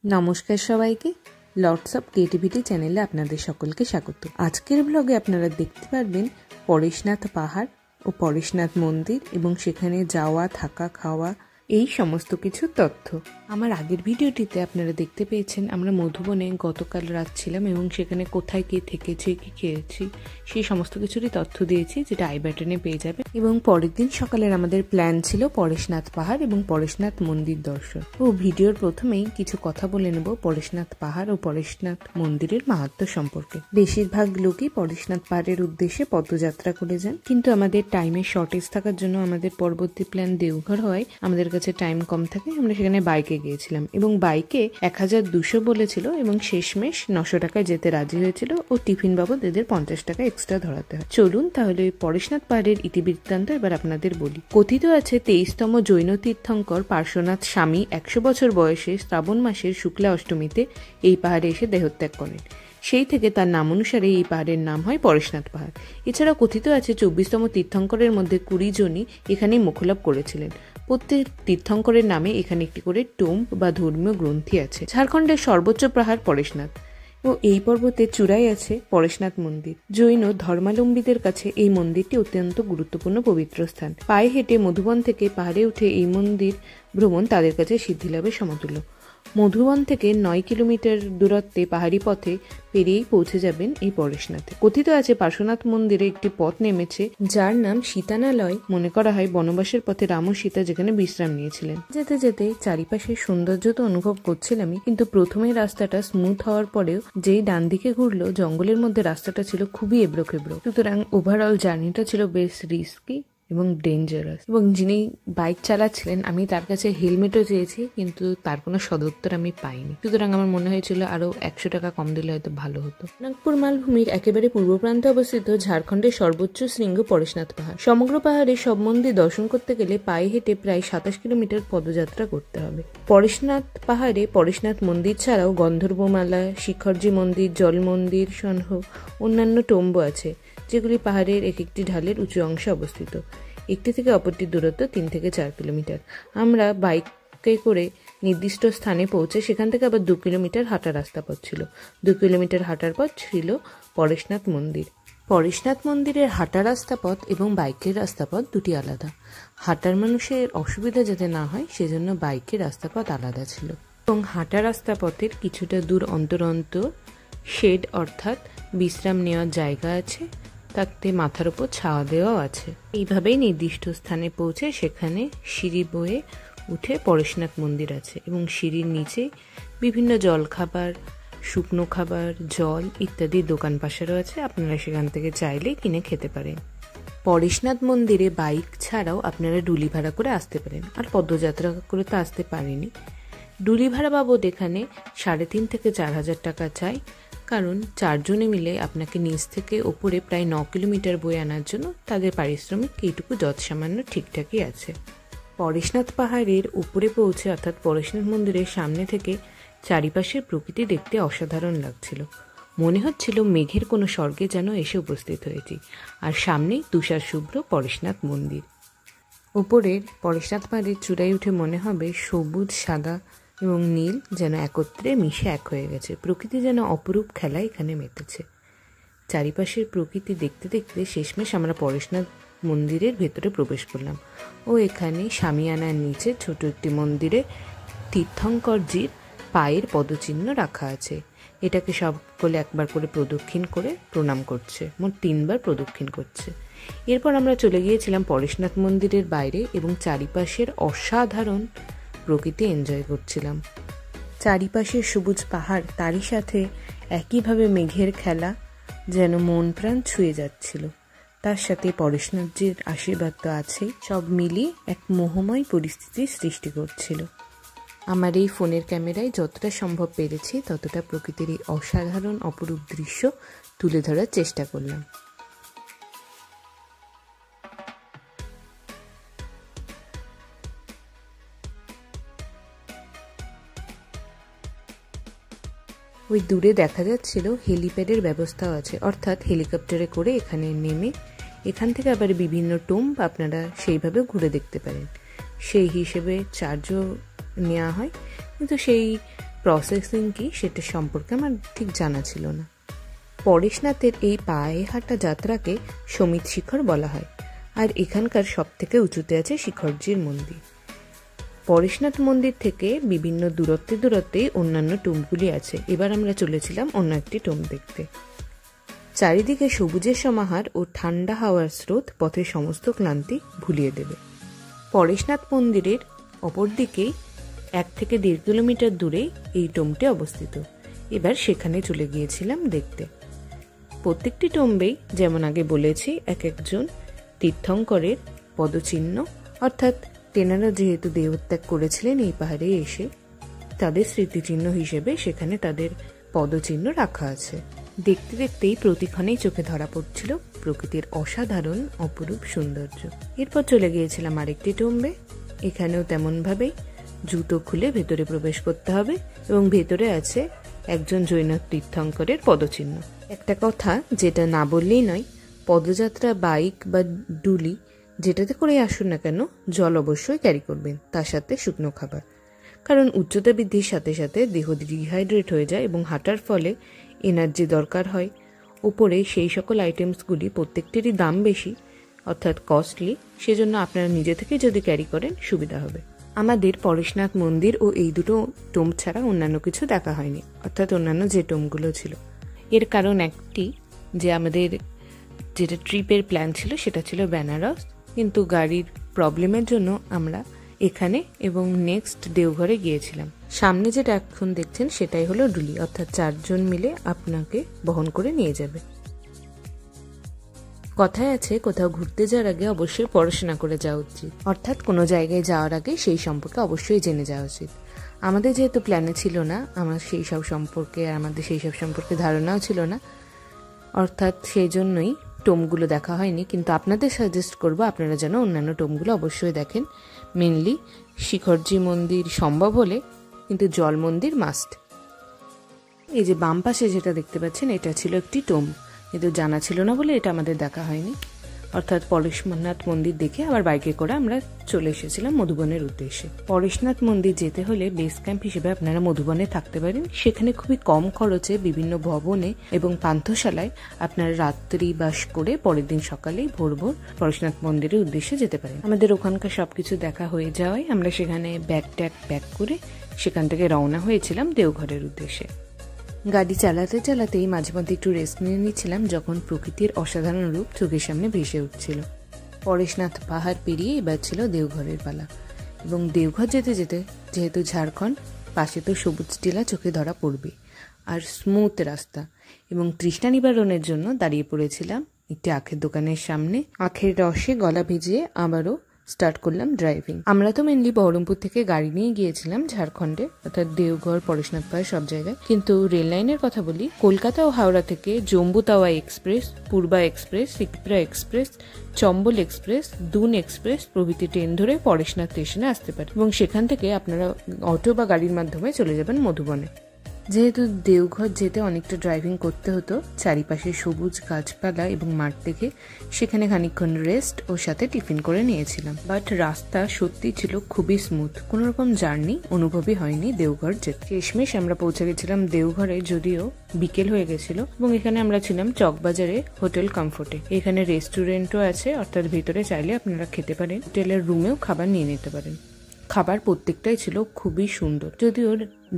নমস্কার সবাইকে, Lords of creativity চ্যানেলে আপনাদের সকলকে স্বাগত। আজকের ব্লগে আপনারা দেখতে পারবেন পরেশনাথ পাহাড় ও পরেশনাথ মন্দির এবং সেখানে যাওয়া, থাকা, খাওয়া এই সমস্ত কিছু তথ্য। আমার আগের ভিডিওটিতে আপনারা দেখতে পেয়েছেন আমরা মধুবনে গতকাল রাত ছিলাম এবং সেখানে কোথায় কে থেকেছি, কি খেয়েছি সেই সমস্ত কিছুরই তথ্য দিয়েছি, যেটা আই বাটনে পেয়ে যাবে। এবং পরের দিন সকালের আমাদের প্ল্যান ছিল পরেশনাথ পাহাড় এবং পরেশনাথ মন্দির দর্শন। ও ভিডিওর প্রথমেই কিছু কথা বলে নেব পরেশনাথ পাহাড় ও পরেশনাথ মন্দিরের মাহাত্ম্য সম্পর্কে। বেশিরভাগ লোকই পরেশনাথ পাহাড়ের উদ্দেশ্যে পদযাত্রা করে যান, কিন্তু আমাদের টাইমের শর্টেজ থাকার জন্য আমাদের পরবর্তী প্ল্যান দেওঘর হয়। আমাদের কাছে টাইম কম থাকে, আমরা সেখানে বাইকে গিয়েছিলাম এবং বাইকে 1200 বলেছিল এবং শেষমেশ 900 টাকায় যেতে রাজি হয়েছিল ও টিফিন বাবদ এদের 50 টাকা এক্সট্রা ধরাতে হয়। চলুন তাহলে পরেশনাথ পাহাড়ের ইতিবৃত্তান্ত এবার আপনাদের বলি। কথিত আছে 23তম জৈন তীর্থঙ্কর পার্শ্বনাথ স্বামী 100 বছর বয়সে শ্রাবণ মাসের শুক্লা অষ্টমীতে এই পাহাড়ে এসে দেহত্যাগ করেন। সেই থেকে তার নাম অনুসারে এই পাহাড়ের নাম হয় পরেশনাথ পাহাড়। এছাড়া কথিত আছে 24তম তীর্থঙ্করের মধ্যে 20 জনই এখানে মোক্ষলাভ করেছিলেন। প্রত্যেক তীর্থঙ্করের নামে এখানে একটি করে টোম্ব বা ধর্মীয় গ্রন্থি আছে। ঝাড়খণ্ডের সর্বোচ্চ পাহাড় পরেশনাথ ও এই পর্বতের চূড়ায় আছে পরেশনাথ মন্দির। জৈন ধর্মাবলম্বীদের কাছে এই মন্দিরটি অত্যন্ত গুরুত্বপূর্ণ পবিত্র স্থান। পায়ে হেঁটে মধুবন থেকে পাহাড়ে উঠে এই মন্দির ভ্রমণ তাদের কাছে সিদ্ধিলাভের সমতুল্য। মধুবন থেকে 9 কিলোমিটার দূরত্বে পাহাড়ি পথে পেরিয়েই পৌঁছে যাবেন এই পরেশনাথে। কথিত আছে পার্শ্বনাথ মন্দিরে একটি পথ নেমেছে যার নাম সীতানালয়। মনে করা হয় বনবাসের পথে রাম ও সীতা যেখানে বিশ্রাম নিয়েছিলেন। যেতে যেতে চারিপাশের সৌন্দর্য তো অনুভব করছিলামই, কিন্তু প্রথমে রাস্তাটা স্মুথ হওয়ার পরেও যেই ডান দিকে ঘুরলো জঙ্গলের মধ্যে রাস্তাটা ছিল খুবই এবড়ো খেবড়ো। সুতরাং ওভারঅল জার্নিটা ছিল বেশ রিস্কি এবং ডেঞ্জারাস। এবং যিনি বাইক চালাচ্ছিলেন আমি তার কাছে হেলমেটও চেয়েছি, কিন্তু তার কোনো সদুত্তর আমি পাইনি। সুতরাং আমার মনে হয়েছিল আরো 100 টাকা কম দিলে হয়তো ভালো হতো। নাগপুর মালভূমির একেবারে পূর্ব প্রান্তে অবস্থিত ঝাড়খণ্ডের সর্বোচ্চ শৃঙ্গ পরেশনাথ পাহাড়। সমগ্র পাহাড়ে সব মন্দির দর্শন করতে গেলে পায়ে হেঁটে প্রায় 27 কিলোমিটার পদযাত্রা করতে হবে। পরেশনাথ পাহাড়ে পরেশনাথ মন্দির ছাড়াও গন্ধর্বমালা, শিখরজি মন্দির, জল মন্দির সহ অন্যান্য টোম্ব আছে, যেগুলি পাহাড়ের এক একটি ঢালের উঁচু অংশে অবস্থিত। একটি থেকে অপরটির দূরত্ব 3 থেকে 4 কিলোমিটার। আমরা বাইকে করে নির্দিষ্ট স্থানে পৌঁছে সেখান থেকে আবার 2 কিলোমিটার হাঁটা রাস্তা পথ ছিল। 2 কিলোমিটার হাঁটার পথ ছিল পরেশনাথ মন্দির। পরেশনাথ মন্দিরের হাঁটা রাস্তা পথ এবং বাইকের রাস্তা পথ দুটি আলাদা। হাঁটার মানুষের অসুবিধা যাতে না হয় সেজন্য বাইকের রাস্তা পথ আলাদা ছিল। এবং হাঁটা রাস্তা পথের কিছুটা দূর অন্তর অন্তর শেড অর্থাৎ বিশ্রাম নেওয়ার জায়গা আছে, তাতে মাথার উপর ছাওয়া দেওয়াও আছে। এইভাবেই নির্দিষ্ট স্থানে পৌঁছে সেখানে সিঁড়ি বয়ে উঠে পরেশনাথ মন্দির আছে এবং সিঁড়ির নিচে বিভিন্ন জলখাবার, শুকনো খাবার, জল ইত্যাদি দোকান পাশেরও আছে। আপনারা সেখান থেকে চাইলে কিনে খেতে পারেন। পরেশনাথ মন্দিরে বাইক ছাড়াও আপনারা ডুলি ভাড়া করে আসতে পারেন, আর পদযাত্রা করে তো আসতে পারেনি। ডুলি ভাড়া বাবদ এখানে 3.5 থেকে 4,000 টাকা চাই, কারণ 4 জনে মিলে আপনাকে নিচ থেকে ওপরে প্রায় 9 কিলোমিটার বয়ে আনার জন্য তাদের পারিশ্রমিক এইটুকু যৎসামান্য ঠিকঠাকই আছে। পরেশনাথ পাহাড়ের উপরে পৌঁছে অর্থাৎ পরেশনাথ মন্দিরের সামনে থেকে চারিপাশের প্রকৃতি দেখতে অসাধারণ লাগছিল। মনে হচ্ছিল মেঘের কোনো স্বর্গে যেন এসে উপস্থিত হয়েছি। আর সামনেই তুষার শুভ্র পরেশনাথ মন্দির। উপরের পরেশনাথ পাহাড়ের চূড়ায় উঠে মনে হবে সবুজ, সাদা এবং নীল যেন একত্রে মিশে এক হয়ে গেছে। প্রকৃতি যেন অপরূপ খেলায় এখানে মেতেছে। চারিপাশের প্রকৃতি দেখতে দেখতে শেষমেশ আমরা পরেশনাথ মন্দিরের ভেতরে প্রবেশ করলাম ও এখানে শামিয়ানার নিচে ছোট একটি মন্দিরে তীর্থঙ্করজির পায়ের পদচিহ্ন রাখা আছে। এটাকে সকলে একবার করে প্রদক্ষিণ করে প্রণাম করছে, মোট 3 বার প্রদক্ষিণ করছে। এরপর আমরা চলে গিয়েছিলাম পরেশনাথ মন্দিরের বাইরে এবং চারিপাশের অসাধারণ প্রকৃতি এনজয় করছিলাম। চারিপাশের সবুজ পাহাড়, তারই সাথে একইভাবে মেঘের খেলা যেন মন প্রাণ ছুঁয়ে যাচ্ছিল। তার সাথে পরেশনাথজির আশীর্বাদ তো আছেই, সব মিলিয়ে এক মোহময় পরিস্থিতির সৃষ্টি করছিল। আমার এই ফোনের ক্যামেরায় যতটা সম্ভব পেরেছি ততটা প্রকৃতির এই অসাধারণ অপরূপ দৃশ্য তুলে ধরার চেষ্টা করলাম। ওই দূরে দেখা যাচ্ছিল হেলিপ্যাডের ব্যবস্থাও আছে, অর্থাৎ হেলিকপ্টারে করে এখানে নেমে এখান থেকে আবার বিভিন্ন টোম্ব আপনারা সেইভাবে ঘুরে দেখতে পারেন। সেই হিসেবে চার্জও নেওয়া হয়, কিন্তু সেই প্রসেসিং কি সেটা সম্পর্কে আমার ঠিক জানা ছিল না। পরেশনাথের এই পায়ে হাঁটা যাত্রাকে সমিত শিখর বলা হয়, আর এখানকার সব থেকে উঁচুতে আছে শিখরজির মন্দির। পরেশনাথ মন্দির থেকে বিভিন্ন দূরত্বে অন্যান্য টুমগুলি আছে। এবার আমরা চলেছিলাম অন্য একটি টুম দেখতে। চারিদিকে সবুজের সমাহার ও ঠান্ডা হাওয়ার স্রোত পথের সমস্ত ক্লান্তি ভুলিয়ে দেবে। পরেশনাথ মন্দিরের অপর দিকেই 1 থেকে 1.5 কিলোমিটার দূরেই এই টোমটি অবস্থিত। এবার সেখানে চলে গিয়েছিলাম দেখতে। প্রত্যেকটি টোম্বেই যেমন আগে বলেছি এক একজন তীর্থঙ্করের পদচিহ্ন, অর্থাৎ তেনারা যেহেতু দেহত্যাগ করেছিলেন এই পাহাড়ে এসে, তাদের স্মৃতিচিহ্ন হিসেবে সেখানে তাদের পদচিহ্ন রাখা আছে। দেখতে দেখতেই প্রতিক্ষণেই চোখে ধরা পড়ছিল প্রকৃতির অসাধারণ অপরূপ সৌন্দর্য। এরপর চলে গিয়েছিলাম আরেকটি টোম্বে। এখানেও তেমনভাবেই জুতো খুলে ভেতরে প্রবেশ করতে হবে এবং ভেতরে আছে একজন জৈন তীর্থঙ্করের পদচিহ্ন। একটা কথা যেটা না বললেই নয়, পদযাত্রা, বাইক বা ডুলি যেটাতে করে আসুন না কেন, জল অবশ্যই ক্যারি করবেন, তার সাথে শুকনো খাবার। কারণ উচ্চতা বৃদ্ধির সাথে সাথে দেহ ডিহাইড্রেট হয়ে যায় এবং হাঁটার ফলে এনার্জি দরকার হয়। উপরে সেই সকল আইটেমসগুলি প্রত্যেকটিরই দাম বেশি, অর্থাৎ কস্টলি, সেজন্য আপনারা নিজে থেকে যদি ক্যারি করেন সুবিধা হবে। আমাদের পরেশনাথ মন্দির ও এই দুটো টোম ছাড়া অন্যান্য কিছু দেখা হয়নি, অর্থাৎ অন্যান্য যে টোমগুলো ছিল। এর কারণ একটি, যে আমাদের যেটা ট্রিপের প্ল্যান ছিল সেটা ছিল বেনারস, কিন্তু গাড়ির প্রবলেমের জন্য আমরা এখানে এবং নেক্সট দেওঘরে গিয়েছিলাম। সামনে যেটা এখন দেখছেন সেটাই হলো ডুলি, অর্থাৎ 4 জন মিলে আপনাকে বহন করে নিয়ে যাবে। কথায় আছে কোথাও ঘুরতে যাওয়ার আগে অবশ্যই পড়াশোনা করে যাওয়া উচিত, অর্থাৎ কোনো জায়গায় যাওয়ার আগে সেই সম্পর্কে অবশ্যই জেনে যাওয়া উচিত। আমাদের যেহেতু প্ল্যানে ছিল না, আমাদের সেই সব সম্পর্কে ধারণাও ছিল না, অর্থাৎ সেই জন্যই টোমগুলো দেখা হয়নি। কিন্তু আপনাদের সাজেস্ট করবো আপনারা যেন অন্যান্য টোমগুলো অবশ্যই দেখেন। মেনলি শিখরজি মন্দির সম্ভব হলে, কিন্তু জল মন্দির মাস্ট। এই যে বাম পাশে যেটা দেখতে পাচ্ছেন এটা ছিল একটি টোম, কিন্তু জানা ছিল না বলে এটা আমাদের দেখা হয়নি। অর্থাৎ পরেশনাথ মন্দির দেখে আবার বাইকে করে আমরা চলে এসেছিলাম মধুবনের উদ্দেশ্যে। পরেশনাথ মন্দির যেতে হলে বেস ক্যাম্প হিসেবে আপনারা মধুবনে থাকতে পারেন। সেখানে খুবই কম খরচে বিভিন্ন ভবনে এবং পান্থশালায় আপনারা রাত্রি বাস করে পরের দিন সকালেই ভোর পরেশনাথ মন্দিরের উদ্দেশ্যে যেতে পারেন। আমাদের ওখানকার সবকিছু দেখা হয়ে যাওয়ায় আমরা সেখানে ব্যাগ করে সেখান থেকে রওনা হয়েছিলাম দেওঘরের উদ্দেশ্যে। গাড়ি চালাতেই মাঝে মধ্যে একটু রেস্ট নিয়ে নিচ্ছিলাম, যখন প্রকৃতির অসাধারণ রূপ চোখের সামনে ভেসে উঠছিল। পরেশনাথ পাহাড় পেরিয়ে এবার ছিল দেওঘরের পালা, এবং দেওঘর যেতে যেতে যেহেতু ঝাড়খণ্ড, পাশে তো সবুজ টিলা চোখে ধরা পড়বে, আর স্মুথ রাস্তা, এবং তৃষ্ণা নিবারণের জন্য দাঁড়িয়ে পড়েছিলাম একটি আখের দোকানের সামনে। আখের রসে গলা ভিজিয়ে আবারও স্টার্ট করলাম ড্রাইভিং। আমরা তো মেনলি বহরমপুর থেকে গাড়ি নিয়ে গিয়েছিলাম ঝাড়খণ্ডে, অর্থাৎ দেওঘর, পরেশনাথ পাহাড় সব জায়গায়। কিন্তু রেল লাইনের কথা বলি, কলকাতা ও হাওড়া থেকে Jammu Tawi express, Purva express, Tripura express, Chambal express, Doon express প্রভৃতি ট্রেন ধরে পরেশনাথ স্টেশনে আসতে পারে, এবং সেখান থেকে আপনারা অটো বা গাড়ির মাধ্যমে চলে যাবেন মধুবনে। যেহেতু দেওঘর যেতে অনেকটা ড্রাইভিং করতে হতো, চারিপাশে সবুজ গাছপালা এবং মাঠ দেখে সেখানে খানিকক্ষণ রেস্ট ও সাথে টিফিন করে নিয়েছিলাম। বাট রাস্তা সত্যি ছিল খুবই স্মুথ, কোনো রকম জার্নি অনুভবই হয়নি দেওঘর যেতে। শেষমেশ আমরা পৌঁছে গেছিলাম দেওঘরে, যদিও বিকেল হয়ে গেছিল, এবং এখানে আমরা ছিলাম চকবাজারে হোটেল কমফোর্টে। এখানে রেস্টুরেন্টও আছে, অর্থাৎ ভিতরে চাইলে আপনারা খেতে পারেন, হোটেলের রুমেও খাবার নিয়ে নিতে পারেন। খাবার প্রত্যেকটাই ছিল খুবই সুন্দর, যদিও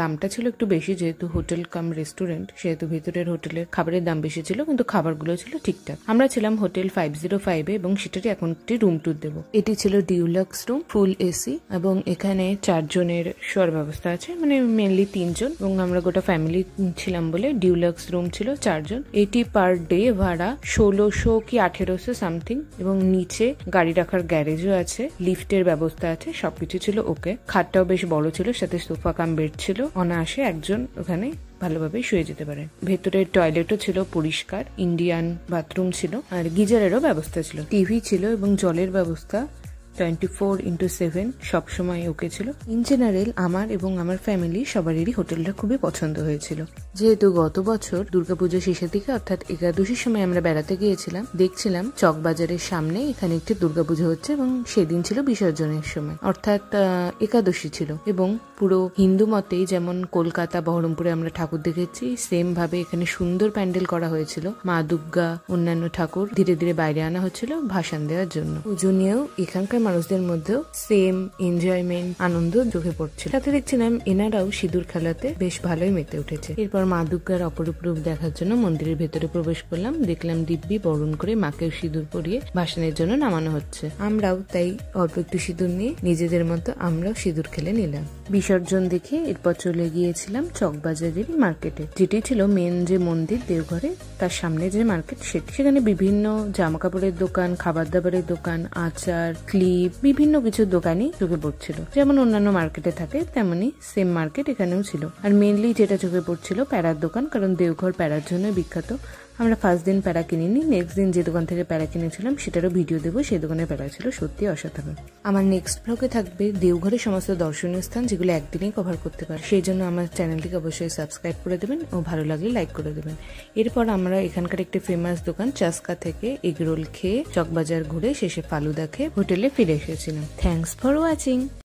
দামটা ছিল একটু বেশি, যেহেতু হোটেল কাম রেস্টুরেন্ট, সেহেতু ভিতরের হোটেলের খাবারের দাম বেশি ছিল, কিন্তু খাবারগুলো ছিল ঠিকঠাক। আমরা ছিলাম হোটেল 505 এবং সেটারই এখন একটি রুম ট্যুর দেবো। এটি ছিল ডিউলাক্স রুম, ফুল এসি, এবং এখানে 4 জনের শোয়ার ব্যবস্থা আছে, মানে মেনলি 3 জন, এবং আমরা গোটা ফ্যামিলি ছিলাম বলে ডিউলাক্স রুম ছিল 4 জন। এটি পার ডে ভাড়া 1600 কি 1800 সামথিং, এবং নিচে গাড়ি রাখার গ্যারেজও আছে, লিফটের ব্যবস্থা আছে, সবকিছু ছিল ওকে। খাটটাও বেশ বড় ছিল, সাথে সোফা কাম বেড ছিল, অনায়াসে একজন ওখানে ভালোভাবে শুয়ে যেতে পারে। ভেতরের টয়লেটও ছিল পরিষ্কার, ইন্ডিয়ান বাথরুম ছিল, আর গিজারেরও ব্যবস্থা ছিল, টিভি ছিল, এবং জলের ব্যবস্থা 24/7 সবসময় ওকে ছিল। ইন জেনারেল আমার এবং আমার ফ্যামিলি সবারই হোটেলটা খুবই পছন্দ হয়েছিল। যেহেতু গত বছর দুর্গাপুজো শেষের দিকে, অর্থাৎ একাদশীর সময় আমরা বেড়াতে গিয়েছিলাম, দেখছিলাম চকবাজারের সামনে এখানে একটি দুর্গাপুজো হচ্ছে, এবং সেদিন ছিল বিসর্জনের সময়, অর্থাৎ একাদশী ছিল, এবং পুরো হিন্দু মতেই যেমন কলকাতা বহরমপুরে আমরা ঠাকুর দেখেছি সেম ভাবে এখানে সুন্দর প্যান্ডেল করা হয়েছিল। মা দুর্গা অন্যান্য ঠাকুর ধীরে ধীরে বাইরে আনা হচ্ছিল ভাসান দেওয়ার জন্য। পুজো নিয়েও এখানকার মানুষদের মধ্যেও সেম এনজয়মেন্ট আনন্দ চোখে পড়ছিল। সাথে দেখছিলাম এনারাও সিঁদুর খেলাতে বেশ ভালোই মেতে উঠেছে। এরপর মা দুর্গার অপরূপ রূপ দেখার জন্য মন্দিরের ভেতরে প্রবেশ করলাম। দেখলাম দিব্যি বরণ করে মাকেও সিঁদুর পরিয়ে ভাসানের জন্য নামানো হচ্ছে। আমরাও তাই অল্প একটু সিঁদুর নিয়ে নিজেদের মতো আমরাও সিঁদুর খেলে নিলাম। বিসর্জন দেখে এরপর চলে গিয়েছিলাম চকবাজারের মার্কেটে, যেটি ছিল মেন যে মন্দির দেওঘরে তার সামনে যে মার্কেট সেখানে বিভিন্ন জামা কাপড়ের দোকান, খাবার দাবারের দোকান, আচার, ক্লিপ, বিভিন্ন কিছুর দোকানই চোখে পড়ছিল। যেমন অন্যান্য মার্কেটে থাকে তেমনি সেম মার্কেট এখানেও ছিল। আর মেনলি যেটা চোখে পড়ছিল প্যারার দোকান, কারণ দেওঘর প্যারার জন্য বিখ্যাত। আমরা ফার্স্ট দিন প্যারা কিনিনি, নেক্সট দিন যে দোকান থেকে প্যারা কিনেছিলাম সেটারও ভিডিও দেবো। সেই দোকানের প্যারা ছিল সত্যি অসাধারণ। আমার নেক্সট ব্লগে থাকবে দেওঘরের সমস্ত দর্শনীয় স্থান যেগুলো একদিনেই কভার করতে পারে। সেই জন্য আমার চ্যানেলটিকে অবশ্যই সাবস্ক্রাইব করে দেবেন ও ভালো লাগলে লাইক করে দেবেন। এরপর আমরা এখানকার একটি ফেমাস দোকান চাস্কা থেকে এগরোল খেয়ে চকবাজার ঘুরে শেষে ফালুদা খেয়ে হোটেলে ফিরে এসেছিলাম। Thanks for watching.